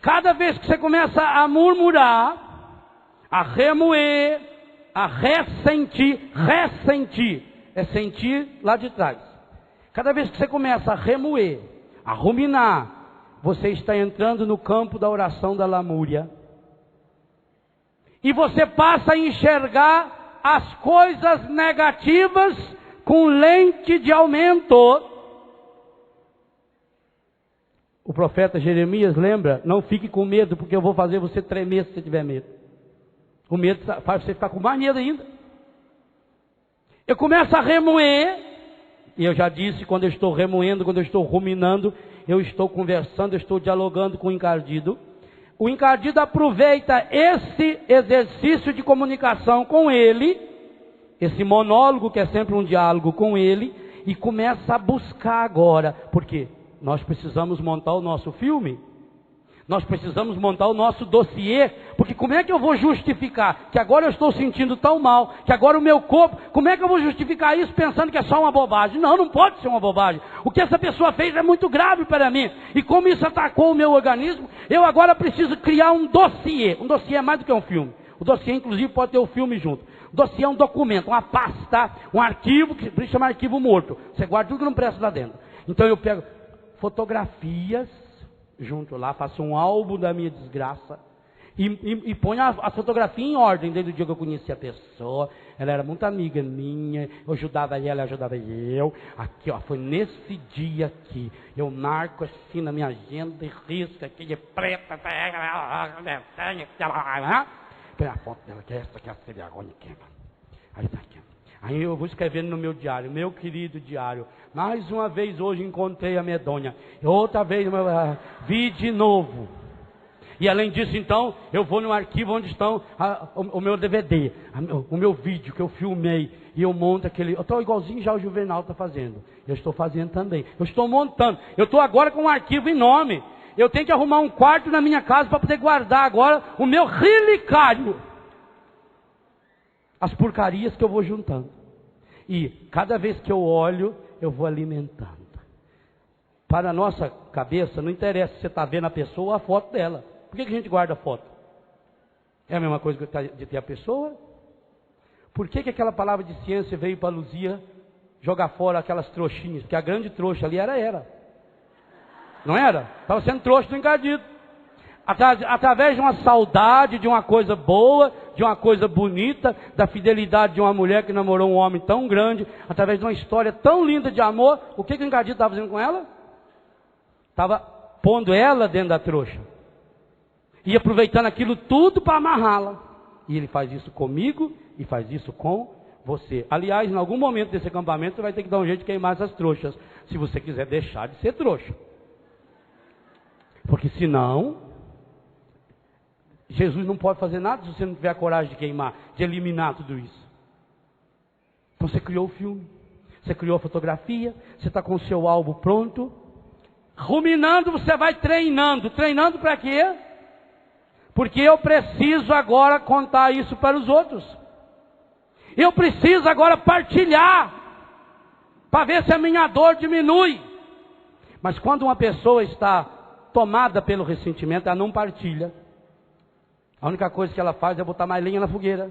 [SPEAKER 1] Cada vez que você começa a murmurar, a remoer, a ressentir é sentir lá de trás. Cada vez que você começa a remoer, a ruminar, você está entrando no campo da oração da lamúria. E você passa a enxergar as coisas negativas com lente de aumento. O profeta Jeremias lembra, não fique com medo, porque eu vou fazer você tremer se você tiver medo. O medo faz você ficar com mais medo ainda. Eu começo a remoer, e eu já disse, quando eu estou remoendo, quando eu estou ruminando, eu estou conversando, eu estou dialogando com o encardido. O encardido aproveita esse exercício de comunicação com ele, esse monólogo que é sempre um diálogo com ele, e começa a buscar agora, porque nós precisamos montar o nosso filme, nós precisamos montar o nosso dossiê, porque como é que eu vou justificar que agora eu estou sentindo tão mal, que agora o meu corpo, como é que eu vou justificar isso pensando que é só uma bobagem? Não, não pode ser uma bobagem. O que essa pessoa fez é muito grave para mim, e como isso atacou o meu organismo, eu agora preciso criar um dossiê. Um dossiê é mais do que um filme. O dossiê, inclusive, pode ter o filme junto. O dossiê é um documento, uma pasta, um arquivo, que por isso chama arquivo morto. Você guarda tudo que não presta lá dentro. Então eu pego fotografias junto lá, faço um álbum da minha desgraça e ponho a fotografia em ordem. Desde o dia que eu conheci a pessoa, ela era muito amiga minha, eu ajudava ela, ela ajudava eu. Aqui, ó, foi nesse dia aqui, eu marco assim na minha agenda e risco aqui de preta, põe a foto dela, que é essa, que é a vergonha aqui. Aí tá aqui. Aí eu vou escrevendo no meu diário, meu querido diário, mais uma vez hoje encontrei a medonha, outra vez vi de novo. E além disso, então, eu vou no arquivo onde estão o meu DVD, o meu vídeo que eu filmei, e eu monto aquele, eu estou igualzinho já o Juvenal está fazendo, eu estou fazendo também, eu estou montando, eu estou agora com um arquivo enorme, eu tenho que arrumar um quarto na minha casa para poder guardar agora o meu relicário. As porcarias que eu vou juntando. E cada vez que eu olho, eu vou alimentando. Para a nossa cabeça, não interessa se você está vendo a pessoa ou a foto dela. Por que a gente guarda a foto? É a mesma coisa de ter a pessoa? Por que aquela palavra de ciência veio para Luzia jogar fora aquelas trouxinhas? Porque a grande trouxa ali era. Não era? Estava sendo trouxa do encardido. Através de uma saudade, de uma coisa boa, de uma coisa bonita, da fidelidade de uma mulher que namorou um homem tão grande, através de uma história tão linda de amor, o que o encardido estava fazendo com ela? Estava pondo ela dentro da trouxa. E aproveitando aquilo tudo para amarrá-la. E ele faz isso comigo e faz isso com você. Aliás, em algum momento desse acampamento, você vai ter que dar um jeito de queimar essas trouxas, se você quiser deixar de ser trouxa. Porque senão, Jesus não pode fazer nada se você não tiver a coragem de queimar, de eliminar tudo isso. Então você criou o filme, você criou a fotografia, você está com o seu álbum pronto. Ruminando, você vai treinando. Treinando para quê? Porque eu preciso agora contar isso para os outros. Eu preciso agora partilhar, para ver se a minha dor diminui. Mas quando uma pessoa está tomada pelo ressentimento, ela não partilha. A única coisa que ela faz é botar mais lenha na fogueira.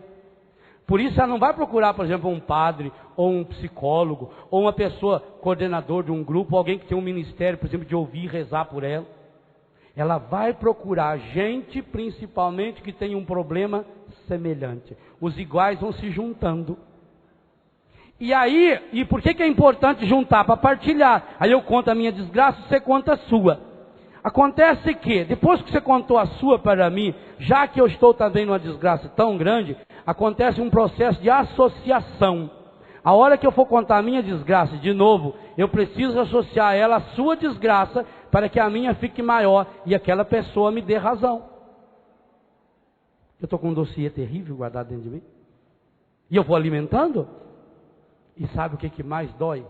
[SPEAKER 1] Por isso ela não vai procurar, por exemplo, um padre, ou um psicólogo, ou uma pessoa coordenador de um grupo, ou alguém que tem um ministério, por exemplo, de ouvir e rezar por ela. Ela vai procurar gente, principalmente, que tem um problema semelhante. Os iguais vão se juntando. E aí, e por que é importante juntar? Para partilhar. Aí eu conto a minha desgraça, você conta a sua. Acontece que, depois que você contou a sua para mim, já que eu estou também numa desgraça tão grande, acontece um processo de associação. A hora que eu for contar a minha desgraça de novo, eu preciso associar ela à sua desgraça, para que a minha fique maior e aquela pessoa me dê razão. Eu estou com um dossiê terrível guardado dentro de mim. E eu vou alimentando. E sabe o que mais dói?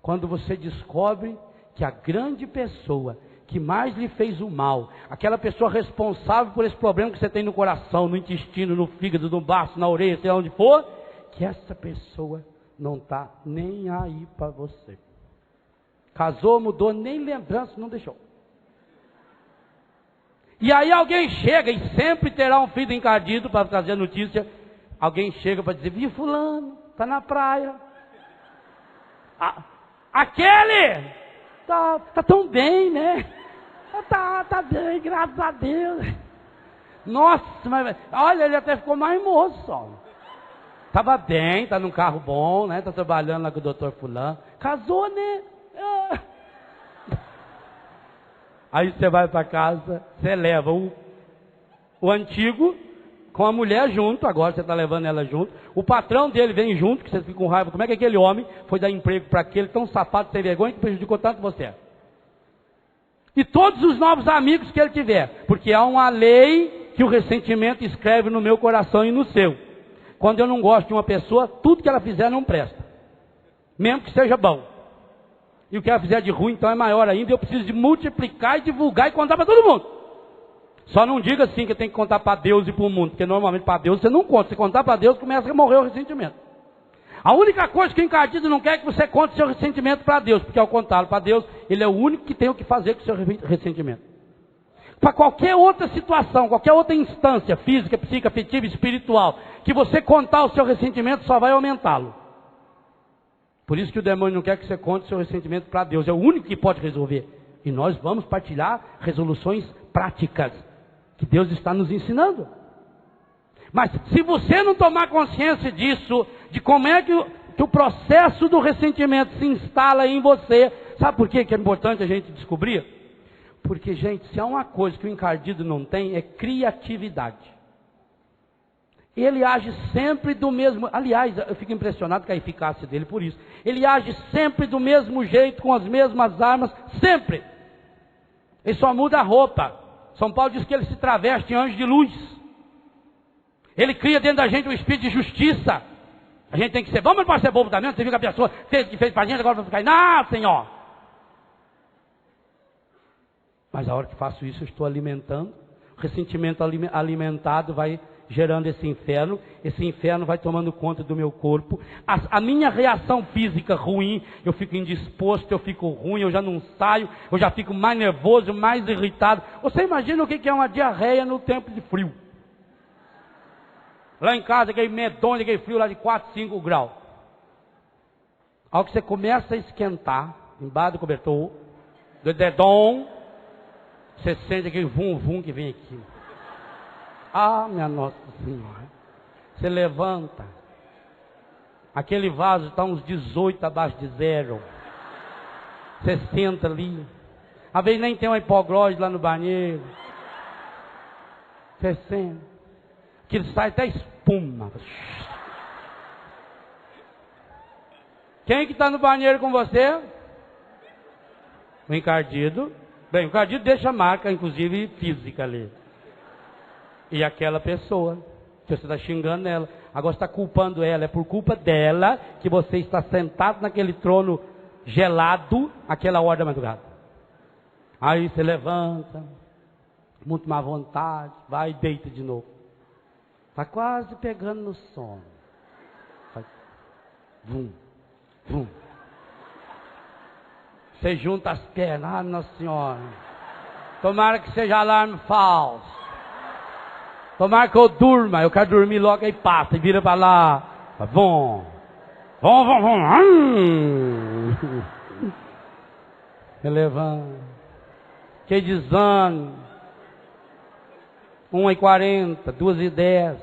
[SPEAKER 1] Quando você descobre que a grande pessoa que mais lhe fez o mal, aquela pessoa responsável por esse problema que você tem no coração, no intestino, no fígado, no baço, na orelha, sei lá onde for, que essa pessoa não está nem aí para você. Casou, mudou, nem lembrança não deixou. E aí alguém chega, e sempre terá um filho encardido para trazer a notícia. Alguém chega para dizer: vi fulano, está na praia. Aquele tá tão bem, né? Tá bem, graças a Deus. Nossa, mas olha, ele até ficou mais moço, ó. Tava bem, tá num carro bom, né? Tá trabalhando lá com o doutor fulano. Casou, né? Aí você vai para casa, você leva o antigo com a mulher junto, agora você está levando ela junto. O patrão dele vem junto, que você fica com raiva. Como é que aquele homem foi dar emprego para aquele tão safado, sem vergonha, que prejudicou tanto você? E todos os novos amigos que ele tiver. Porque há uma lei que o ressentimento escreve no meu coração e no seu. Quando eu não gosto de uma pessoa, tudo que ela fizer não presta. Mesmo que seja bom. E o que ela fizer de ruim, então é maior ainda. Eu preciso de multiplicar e divulgar e contar para todo mundo. Só não diga assim que tem que contar para Deus e para o mundo. Porque normalmente para Deus você não conta. Se contar para Deus, começa a morrer o ressentimento. A única coisa que o encardido não quer é que você conte seu ressentimento para Deus. Porque ao contá-lo para Deus, ele é o único que tem o que fazer com o seu ressentimento. Para qualquer outra situação, qualquer outra instância, física, psíquica, afetiva, espiritual, que você contar o seu ressentimento, só vai aumentá-lo. Por isso que o demônio não quer que você conte seu ressentimento para Deus. É o único que pode resolver. E nós vamos partilhar resoluções práticas que Deus está nos ensinando. Mas se você não tomar consciência disso, de como é que o processo do ressentimento se instala em você, sabe por que é importante a gente descobrir? Porque, gente, se há uma coisa que o encardido não tem, é criatividade. Ele age sempre do mesmo... Aliás, eu fico impressionado com a eficácia dele por isso. Ele age sempre do mesmo jeito, com as mesmas armas, sempre. Ele só muda a roupa. São Paulo diz que ele se traveste em anjo de luz. Ele cria dentro da gente um espírito de justiça. A gente tem que ser... Vamos para ser bobo também? Você viu que a pessoa fez para a gente, agora vai ficar... Não, Senhor! Mas a hora que faço isso, eu estou alimentando. O ressentimento alimentado vai gerando esse inferno. Esse inferno vai tomando conta do meu corpo. A minha reação física ruim, eu fico indisposto, eu fico ruim, eu já não saio, eu já fico mais nervoso, mais irritado. Você imagina o que é uma diarreia no tempo de frio? Lá em casa, aquele medonho, aquele frio lá de 4, 5 graus. Ao que você começa a esquentar, embaixo do cobertor, do dedão, você sente aquele vum-vum que vem aqui. Ah, minha Nossa Senhora. Você levanta. Aquele vaso está uns 18 abaixo de zero. Você senta ali. Às vezes nem tem uma hipoglose lá no banheiro. Você senta. Aquilo sai até espuma. Quem que está no banheiro com você? O encardido. Bem, o encardido deixa marca, inclusive física ali. E aquela pessoa, você está xingando ela, agora está culpando ela, é por culpa dela que você está sentado naquele trono gelado, aquela hora da madrugada. Aí você levanta, muito má vontade, vai e deita de novo. Está quase pegando no sono. Vai. Vum, vum. Você junta as pernas, ah, Nossa Senhora. Tomara que seja alarme falso. Tomara que eu durma, eu quero dormir logo, aí passa e vira para lá. Vum, vum, vum, vum. Você levanta. Que desânimo. 1h40, 2h10.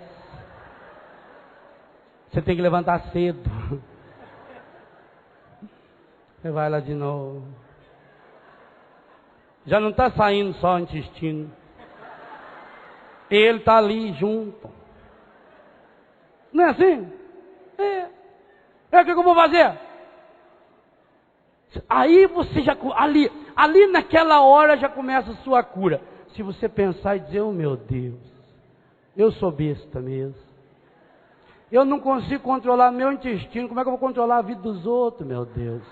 [SPEAKER 1] Você tem que levantar cedo. Você vai lá de novo. Já não está saindo só o intestino. Ele está ali junto. Não é assim? É o que eu vou fazer? Aí você já... Ali naquela hora já começa a sua cura. Se você pensar e dizer, oh meu Deus, eu sou besta mesmo. Eu não consigo controlar meu intestino, como é que eu vou controlar a vida dos outros, meu Deus?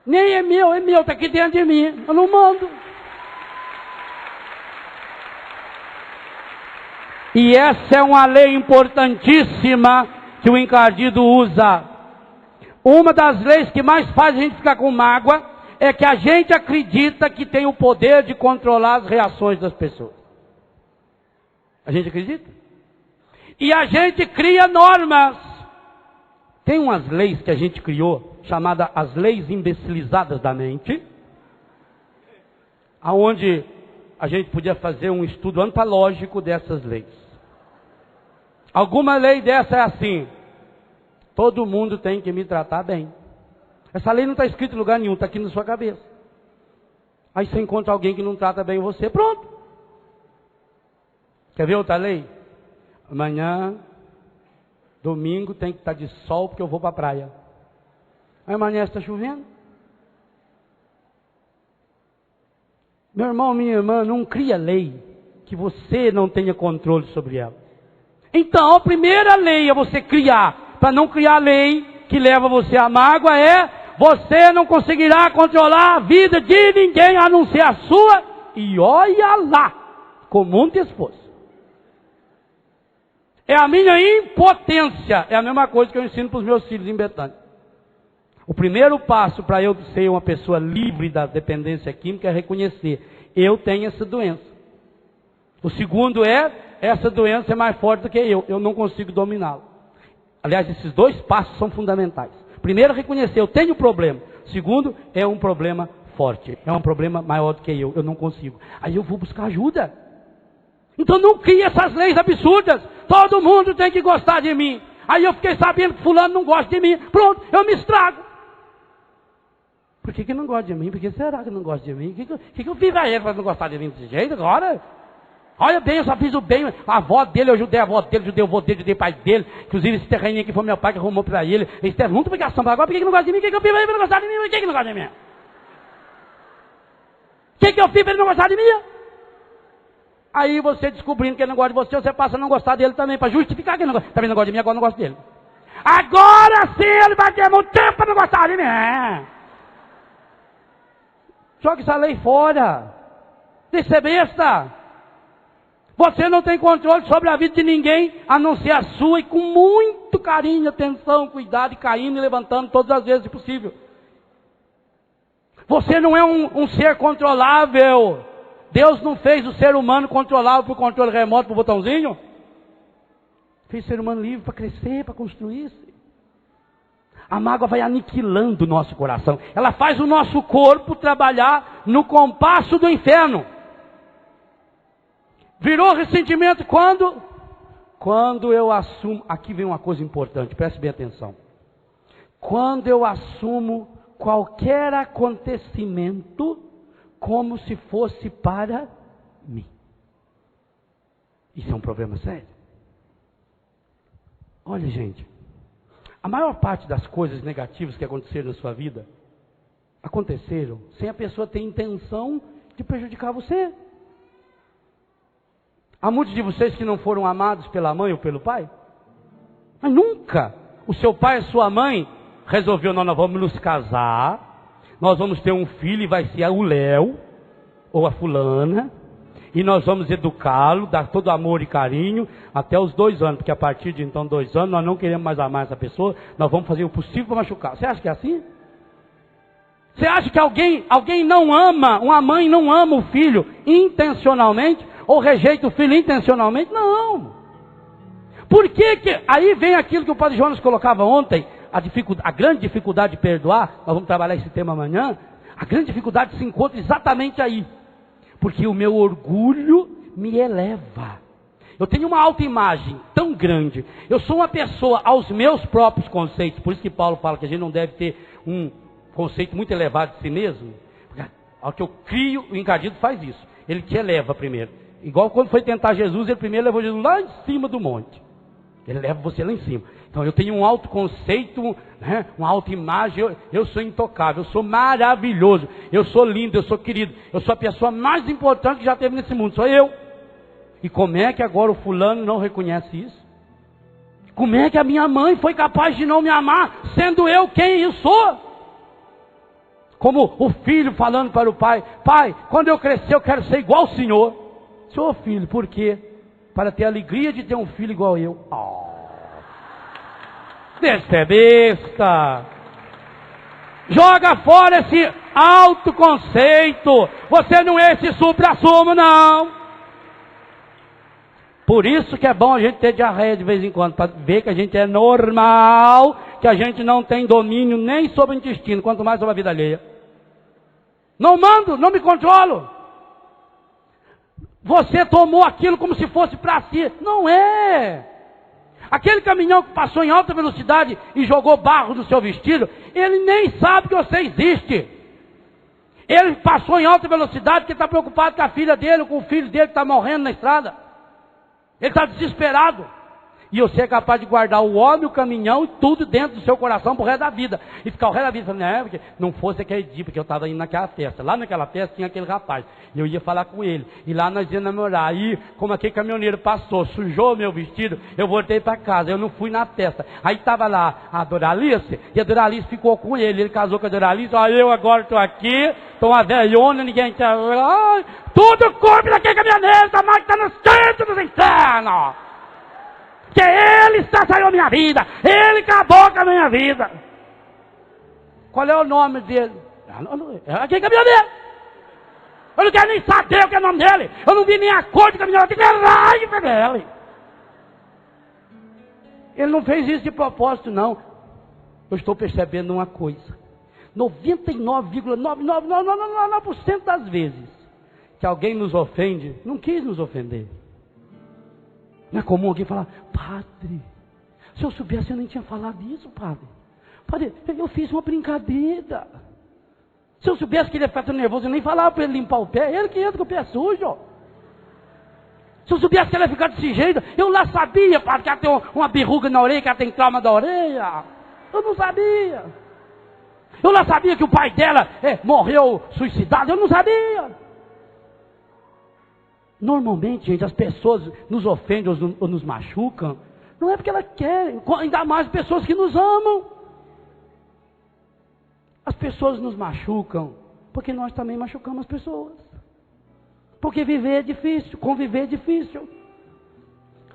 [SPEAKER 1] Nem é meu, está aqui dentro de mim, eu não mando. E essa é uma lei importantíssima que o encardido usa. Uma das leis que mais faz a gente ficar com mágoa é que a gente acredita que tem o poder de controlar as reações das pessoas. A gente acredita? E a gente cria normas. Tem umas leis que a gente criou, chamadas as leis imbecilizadas da mente, aonde a gente podia fazer um estudo antológico dessas leis. Alguma lei dessa é assim: todo mundo tem que me tratar bem. Essa lei não está escrita em lugar nenhum, está aqui na sua cabeça. Aí você encontra alguém que não trata bem você, pronto. Quer ver outra lei? Amanhã, domingo, tem que estar de sol porque eu vou para a praia. Aí amanhã está chovendo. Meu irmão, minha irmã, não cria lei que você não tenha controle sobre ela. Então, a primeira lei é você criar, para não criar lei que leva você à mágoa, você não conseguirá controlar a vida de ninguém a não ser a sua, e olha lá, com muito esforço. É a minha impotência, é a mesma coisa que eu ensino para os meus filhos em Betânia. O primeiro passo para eu ser uma pessoa livre da dependência química é reconhecer, eu tenho essa doença. O segundo essa doença é mais forte do que eu não consigo dominá-la. Aliás, esses dois passos são fundamentais. Primeiro, reconhecer, eu tenho problema. Segundo, é um problema forte, é um problema maior do que eu não consigo. Aí eu vou buscar ajuda. Então não crie essas leis absurdas. Todo mundo tem que gostar de mim. Aí eu fiquei sabendo que fulano não gosta de mim. Pronto, eu me estrago. Por que não gosta de mim? Por que será que não gosta de mim? O que eu fiz a ele para não gostar de mim desse jeito agora? Olha bem, eu só fiz o bem. A avó dele, eu ajudei a avó dele, ajudei o avô dele, ajudei o pai dele. Inclusive esse terreninho aqui foi meu pai que arrumou para ele. Eles teve muita obrigação. Agora por que não gosta de mim? O que eu fiz para ele não gostar de mim? Por que não gosta de mim? O que eu fiz para ele não gostar de mim? Aí você descobrindo que ele não gosta de você passa a não gostar dele também, para justificar que ele não gosta. Também não gosta de mim, agora não gosta dele. Agora sim ele vai ter muito tempo para não gostar de mim. Joga essa lei fora. Deixa de ser besta. Você não tem controle sobre a vida de ninguém, a não ser a sua, e com muito carinho, atenção, cuidado, e caindo e levantando todas as vezes possível. Você não é um ser controlável. Deus não fez o ser humano controlável por controle remoto, por botãozinho. Fez o ser humano livre para crescer, para construir-se. A mágoa vai aniquilando o nosso coração. Ela faz o nosso corpo trabalhar no compasso do inferno. Virou ressentimento quando? Quando eu assumo, aqui vem uma coisa importante, preste bem atenção. Quando eu assumo qualquer acontecimento como se fosse para mim. Isso é um problema sério. Olha, gente, a maior parte das coisas negativas que aconteceram na sua vida aconteceram sem a pessoa ter intenção de prejudicar você. Há muitos de vocês que não foram amados pela mãe ou pelo pai? Mas nunca o seu pai e sua mãe resolveu, nós vamos nos casar, nós vamos ter um filho e vai ser o Léo ou a fulana, e nós vamos educá-lo, dar todo amor e carinho até os 2 anos, porque a partir de então 2 anos nós não queremos mais amar essa pessoa, nós vamos fazer o possível para machucar. Você acha que é assim? Você acha que alguém não ama, uma mãe não ama o filho intencionalmente, ou rejeita o filho intencionalmente? Não. Por que aí vem aquilo que o Padre Jonas colocava ontem, a grande dificuldade de perdoar, nós vamos trabalhar esse tema amanhã, a grande dificuldade se encontra exatamente aí. Porque o meu orgulho me eleva. Eu tenho uma autoimagem tão grande. Eu sou uma pessoa aos meus próprios conceitos. Por isso que Paulo fala que a gente não deve ter um conceito muito elevado de si mesmo. Porque ao que eu crio, o encardido faz isso. Ele te eleva primeiro. Igual quando foi tentar Jesus, ele primeiro levou Jesus lá em cima do monte. Ele leva você lá em cima. Então eu tenho um autoconceito, né, uma autoimagem, eu sou intocável, eu sou maravilhoso, eu sou lindo, eu sou querido, eu sou a pessoa mais importante que já teve nesse mundo, sou eu. E como é que agora o fulano não reconhece isso? Como é que a minha mãe foi capaz de não me amar, sendo eu quem eu sou? Como o filho falando para o pai, pai, quando eu crescer eu quero ser igual ao senhor. Senhor filho, por quê? Para ter a alegria de ter um filho igual eu. Deixa de ser besta. Joga fora esse autoconceito. Você não é esse supra-sumo, não. Por isso que é bom a gente ter diarreia de vez em quando, para ver que a gente é normal, que a gente não tem domínio nem sobre o intestino, quanto mais sobre a vida alheia. Não mando, não me controlo. Você tomou aquilo como se fosse para si. Não é. Aquele caminhão que passou em alta velocidade e jogou barro no seu vestido, ele nem sabe que você existe. Ele passou em alta velocidade porque está preocupado com a filha dele, com o filho dele que está morrendo na estrada. Ele está desesperado. E você é capaz de guardar o homem, o caminhão e tudo dentro do seu coração pro resto da vida. E ficar o resto da vida falando, porque não fosse aquele dia, porque eu estava indo naquela festa. Lá naquela festa tinha aquele rapaz. E eu ia falar com ele. E lá nós íamos namorar. Aí, como aquele caminhoneiro passou, sujou meu vestido, eu voltei para casa. Eu não fui na festa. Aí estava lá a Doralice, e a Doralice ficou com ele. Ele casou com a Doralice. Ó, eu agora estou aqui, estou uma velhona, ninguém quer. Tudo corpo daquele caminhoneiro, a mãe está no centro dos infernos. Que ele estraçalhou a minha vida, ele acabou com a minha vida. Qual é o nome dele? É aquele caminhoneiro. Eu não quero nem saber o que é o nome dele. Eu não vi nem a cor do caminhoneiro, eu tenho que raiva dele. Ele não fez isso de propósito, não. Eu estou percebendo uma coisa: 99,99999% das vezes que alguém nos ofende, não quis nos ofender. Não é comum alguém falar, padre, se eu soubesse eu nem tinha falado isso, padre. Padre, eu fiz uma brincadeira. Se eu soubesse que ele ia ficar tão nervoso, eu nem falava para ele limpar o pé, ele que entra com o pé sujo. Se eu soubesse que ele ia ficar desse jeito, eu lá sabia, padre, que ela tem uma berruga na orelha, que ela tem trauma da orelha. Eu não sabia. Eu lá sabia que o pai dela morreu suicidado, eu não sabia. Normalmente, gente, as pessoas nos ofendem ou nos machucam, não é porque elas querem, ainda mais pessoas que nos amam. As pessoas nos machucam porque nós também machucamos as pessoas. Porque viver é difícil, conviver é difícil.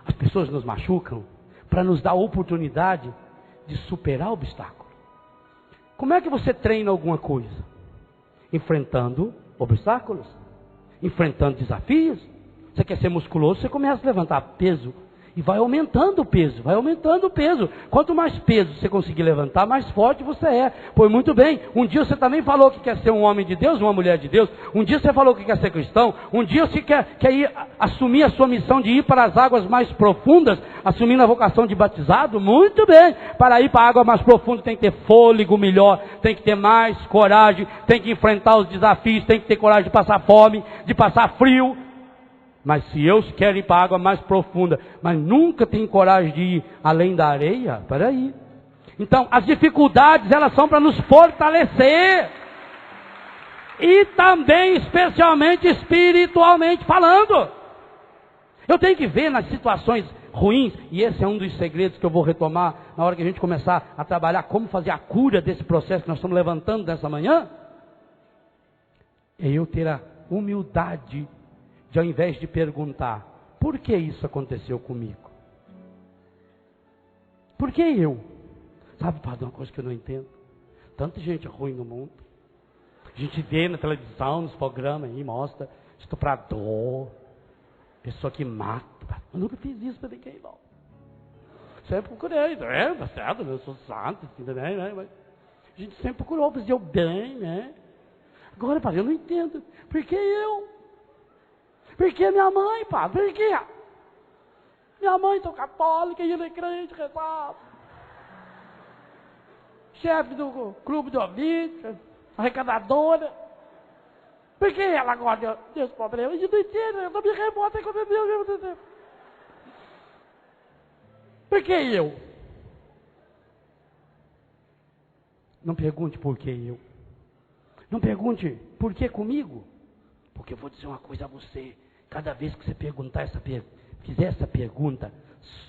[SPEAKER 1] As pessoas nos machucam para nos dar a oportunidade de superar o obstáculo. Como é que você treina alguma coisa? Enfrentando obstáculos, enfrentando desafios. Você quer ser musculoso, você começa a levantar peso e vai aumentando o peso, vai aumentando o peso. Quanto mais peso você conseguir levantar, mais forte você é. Pois muito bem, um dia você também falou que quer ser um homem de Deus, uma mulher de Deus. Um dia você falou que quer ser cristão. Um dia você quer ir assumir a sua missão de ir para as águas mais profundas, assumindo a vocação de batizado. Muito bem, para ir para a água mais profunda tem que ter fôlego melhor, tem que ter mais coragem, tem que enfrentar os desafios, tem que ter coragem de passar fome, de passar frio. Mas se eu quero ir para a água mais profunda, mas nunca tenho coragem de ir além da areia, peraí. Então, as dificuldades, elas são para nos fortalecer. E também, especialmente espiritualmente falando. Eu tenho que ver nas situações ruins, e esse é um dos segredos que eu vou retomar na hora que a gente começar a trabalhar como fazer a cura desse processo que nós estamos levantando nessa manhã. É eu ter a humildade de, ao invés de perguntar, por que isso aconteceu comigo? Por que eu? Sabe, padre, uma coisa que eu não entendo. Tanta gente ruim no mundo. A gente vê na televisão, nos programas aí, mostra estuprador, pessoa que mata. Eu nunca fiz isso para ninguém, não. Sempre procurei, tá certo, eu sou santo, né? Mas a gente sempre procurou fazer o bem, né? Agora, padre, eu não entendo. Por que eu? Por que minha mãe, padre? Por quê? Minha mãe é católica e ele é crente, rezado. Chefe do clube de ouvintes, arrecadadora. Por que ela gosta desse problema? Eu não entendo, eu não me remoto com Deus ao mesmo tempo. Por que eu? Não pergunte por que eu. Não pergunte por que comigo. Porque eu vou dizer uma coisa a você. Cada vez que você fizer essa pergunta,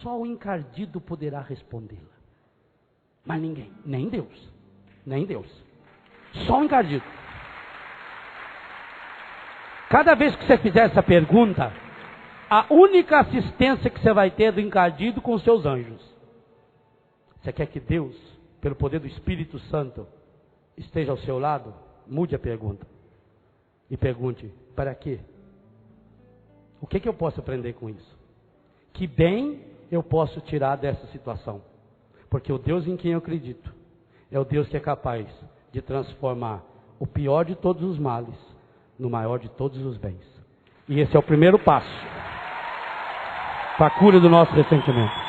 [SPEAKER 1] só o encardido poderá respondê-la. Mas ninguém, nem Deus. Nem Deus. Só o encardido. Cada vez que você fizer essa pergunta, a única assistência que você vai ter é do encardido com os seus anjos. Você quer que Deus, pelo poder do Espírito Santo, esteja ao seu lado? Mude a pergunta. E pergunte, para quê? O que eu posso aprender com isso? Que bem eu posso tirar dessa situação? Porque o Deus em quem eu acredito é o Deus que é capaz de transformar o pior de todos os males no maior de todos os bens. E esse é o primeiro passo para a cura do nosso ressentimento.